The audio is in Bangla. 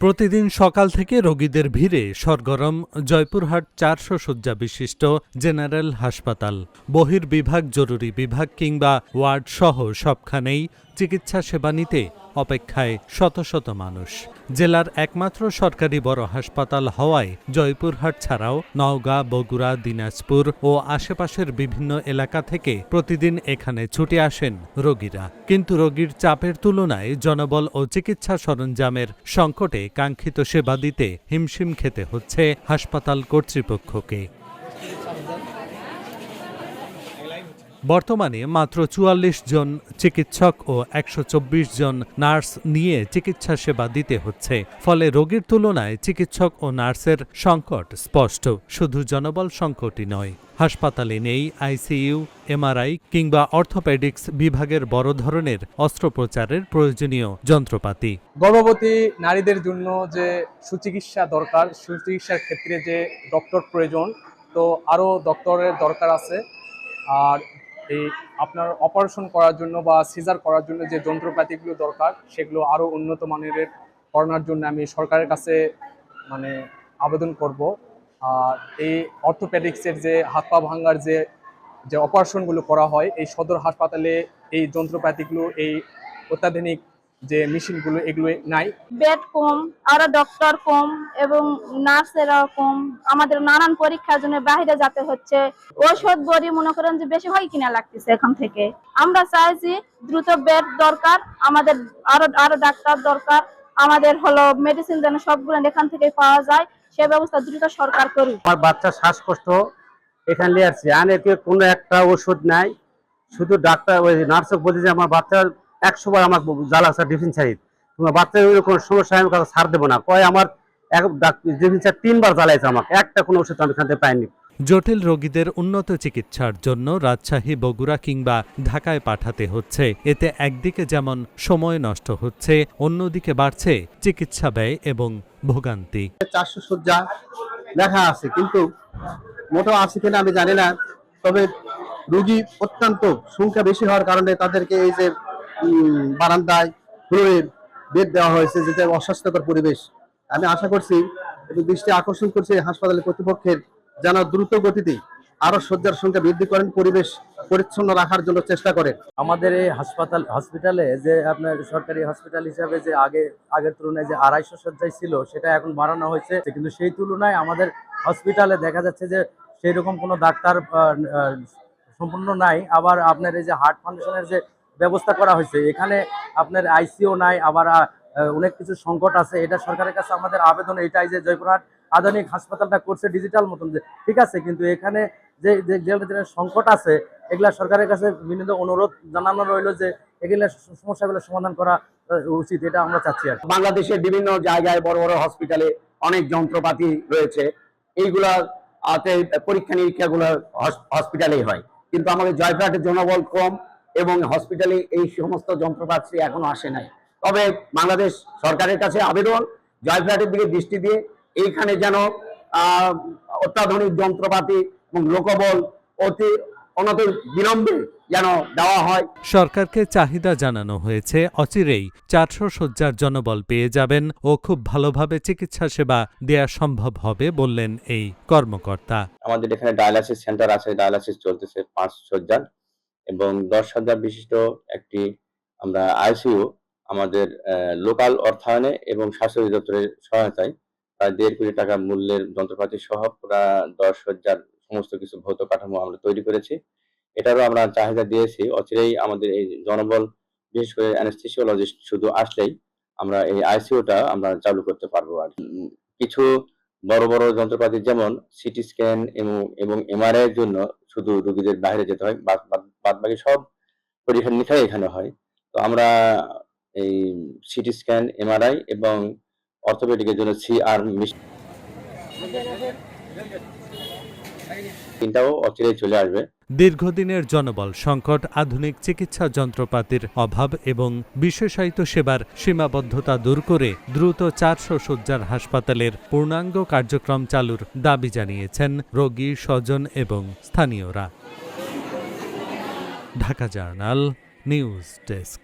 প্রতিদিন সকাল থেকে রোগীদের ভিড়ে সরগরম জয়পুরহাট ৪০০ শয্যা বিশিষ্ট জেনারেল হাসপাতাল। বহির্বিভাগ, জরুরি বিভাগ কিংবা ওয়ার্ড সহ সবখানেই চিকিৎসা সেবা নিতে অপেক্ষায় শত শত মানুষ। জেলার একমাত্র সরকারি বড় হাসপাতাল হওয়ায় জয়পুরহাট ছাড়াও নওগাঁ, বগুড়া, দিনাজপুর ও আশেপাশের বিভিন্ন এলাকা থেকে প্রতিদিন এখানে ছুটে আসেন রোগীরা। কিন্তু রোগীর চাপের তুলনায় জনবল ও চিকিৎসা সরঞ্জামের সংকটে কাঙ্ক্ষিত সেবা দিতে হিমশিম খেতে হচ্ছে হাসপাতাল কর্তৃপক্ষকে। বর্তমানে মাত্র ৪৪ জন চিকিৎসক ও ১২৪ জন নার্স নিয়ে চিকিৎসা সেবা দিতে হচ্ছে। ফলে রোগীর তুলনায় চিকিৎসক ও নার্সের সংকট স্পষ্ট। শুধু জনবল সংকটই নয়, হাসপাতালে নেই আইসিইউ, এমআরআই কিংবা অর্থোপেডিক্স বিভাগের বড় ধরনের অস্ত্রোপচারের প্রয়োজনীয় যন্ত্রপাতি। গর্ভবতী নারীদের জন্য যে সুচিকিৎসা দরকার, সুচিকিৎসার ক্ষেত্রে যে ডক্টর প্রয়োজন, তো আরও ডক্টরের দরকার আছে। আর এই আপনার অপারেশন করার জন্য বা সিজার করার জন্য যে যন্ত্রপাতিগুলো দরকার, সেগুলো আরও উন্নত মানের করানোর জন্য আমি সরকারের কাছে আবেদন করব। আর এই অর্থোপেডিক্সের যে হাত পা ভাঙার যে অপারেশনগুলো করা হয়, এই সদর হাসপাতালে এই যন্ত্রপাতিগুলো, এই অত্যাধুনিক যে মেশিনগুলো, এগুলো নাই। বেড কম, আরো ডক্টর কম এবং নার্সেরাও কম। আমাদের নানান পরীক্ষার জন্য বাইরে যেতে হচ্ছে। ঔষধ বড়ি মনে করেন যে বেশি হয় কিনা লাগতেছে এখান থেকে। আমরা চাইছি দ্রুত বেড দরকার, আমাদের আরো ডাক্তার দরকার, আমাদের মেডিসিন যেন সবগুলো এখান থেকে পাওয়া যায়, সে ব্যবস্থা দ্রুত সরকার করুক। আমার বাচ্চা শ্বাসকষ্ট, এখানে নিয়ে আসছে, আনেকে কোনো একটা ওষুধ নাই। শুধু ডাক্তার ওই নার্সকে বলছে যে আমার বাচ্চা ১০০ বার আমার জ্বালাচ্ছে ডিফেন্সারি, তোমার বাচ্চার কোনো সমস্যা আমি কাছে ছাড় দেবো না। কয় আমার ডিফেন্সার ৩ বার জ্বালাইছে, আমাকে একটা কোনো ওষুধ আমি এখান থেকে পাইনি। জটিল রোগীদের উন্নত চিকিৎসার জন্য রাজশাহী, বগুড়া কিংবা ঢাকায় পাঠাতে হচ্ছে। এতে একদিকে যেমন সময় নষ্ট হচ্ছে, অন্যদিকে বাড়ছে চিকিৎসা ব্যয় এবং ভোগান্তি। ৪০০ শয্যা লেখা আছে, কিন্তু মোটেও আছে কিনা আমি জানি না। তবে রোগী অত্যন্ত সংখ্যা বেশি হওয়ার কারণে তাদেরকে এই যে বারান্দায় ফ্লোরে বেড দেওয়া হয়েছে, যেটা অস্বাস্থ্যকর পরিবেশ। আমি আশা করছি এবং দৃষ্টি আকর্ষণ করছি হাসপাতালের কর্তৃপক্ষের যেন দ্রুত গতিতে আরো শয্যার সংখ্যা বৃদ্ধি করেন, পরিবেশ পরিচ্ছন্ন রাখার জন্য চেষ্টা করেন। আমাদের এই হসপিটালে যে আপনার সরকারি হসপিটাল হিসাবে যে আগের তুলনায় যে ২৫০ শয্যায় ছিল, সেটা এখন বাড়ানো হয়েছে। কিন্তু সেই তুলনায় আমাদের হসপিটালে দেখা যাচ্ছে যে সেই রকম কোনো ডাক্তার সম্পূর্ণ নাই। আবার আপনার এই যে হার্ট ফাউন্ডেশনের যে ব্যবস্থা করা হয়েছে, এখানে আপনার আইসিইউ নাই, আবার অনেক কিছু সংকট আছে। এটা সরকারের কাছে আমাদের আবেদন এটাই যে জয়পুরহাট আধুনিক হাসপাতালটা করছে ডিজিটাল মতন, যে ঠিক আছে, কিন্তু এখানে যে সংকট আছে, এগুলা সরকারের কাছে বিনীত অনুরোধ জানানো রইল যে এগুলা সমস্যাগুলো সমাধান করা উচিত, এটা আমরা চাচ্ছি। আর বাংলাদেশের বিভিন্ন জায়গায় বড় বড় হসপিটালে অনেক যন্ত্রপাতি রয়েছে, এইগুলা পরীক্ষা নিরীক্ষাগুলো হসপিটালেই হয়, কিন্তু আমাদের জয়পুরহাটের জনবল কম এবং হসপিটালে এই সমস্ত যন্ত্রপাতি এখনো আসে নাই। তবে বাংলাদেশ সরকারের কাছে আবেদন, জয়পুরহাটের দিকে দৃষ্টি দিয়ে এইখানে যেন অত্যাধুনিক যন্ত্রপাতি এবং লোকবল অতি অনত বিলম্বে যেন দেওয়া হয়। সরকারকে চাহিদা জানানো হয়েছে, অচিরেই ৪০০ শয্যার জনবল পেয়ে যাবেন ও খুব ভালোভাবে চিকিৎসা সেবা দেয়া সম্ভব হবে বললেন এই কর্মকর্তা। আমাদের এখানে ডায়ালাসিস সেন্টার আছে, ডায়ালাসিস চলতেছে ৫ শয্যার এবং ১০ শয্যা বিশিষ্ট একটি আমরা আইসিইউ আমাদের লোকাল অর্থায়নে এবং স্বাস্থ্য অধিদপ্তরের সহায়তায় প্রায় ১.৫ কোটি টাকা মূল্যের যন্ত্রপাতি সহ প্রায় ১০ শয্যার সমস্ত কিছু ভৌত কাঠামো আমরা তৈরি করেছি। এটারও আমরা চাহিদা দিয়েছি। অচিরেই আমাদের এই জনবল, বিশেষ করে অ্যানেস্থেসিওলজিস্ট শুধু আসলেই আমরা এই আইসিইউটা আমরা চালু করতে পারবো। আর কিছু বড় বড় যন্ত্রপাতি যেমন সিটি স্ক্যান এবং এমআরআই এর জন্য শুধু রোগীদের বাইরে যেতে হয়, বাদ বাকি সব পরীক্ষা নিরীক্ষা এখানে হয়। তো আমরা এই সিটি স্ক্যান, এমআরআই এবং অর্থোপেডিকের জন্য সিআর মেশিন তিনটাও অচিরেই চলে আসবে। দীর্ঘদিনের জনবল সংকট, আধুনিক চিকিৎসা যন্ত্রপাতির অভাব এবং বিশেষায়িত সেবার সীমাবদ্ধতা দূর করে দ্রুত ৪০০ শয্যার হাসপাতালের পূর্ণাঙ্গ কার্যক্রম চালুর দাবি জানিয়েছেন রোগী, স্বজন এবং স্থানীয়রা। Dhaka journal news desk.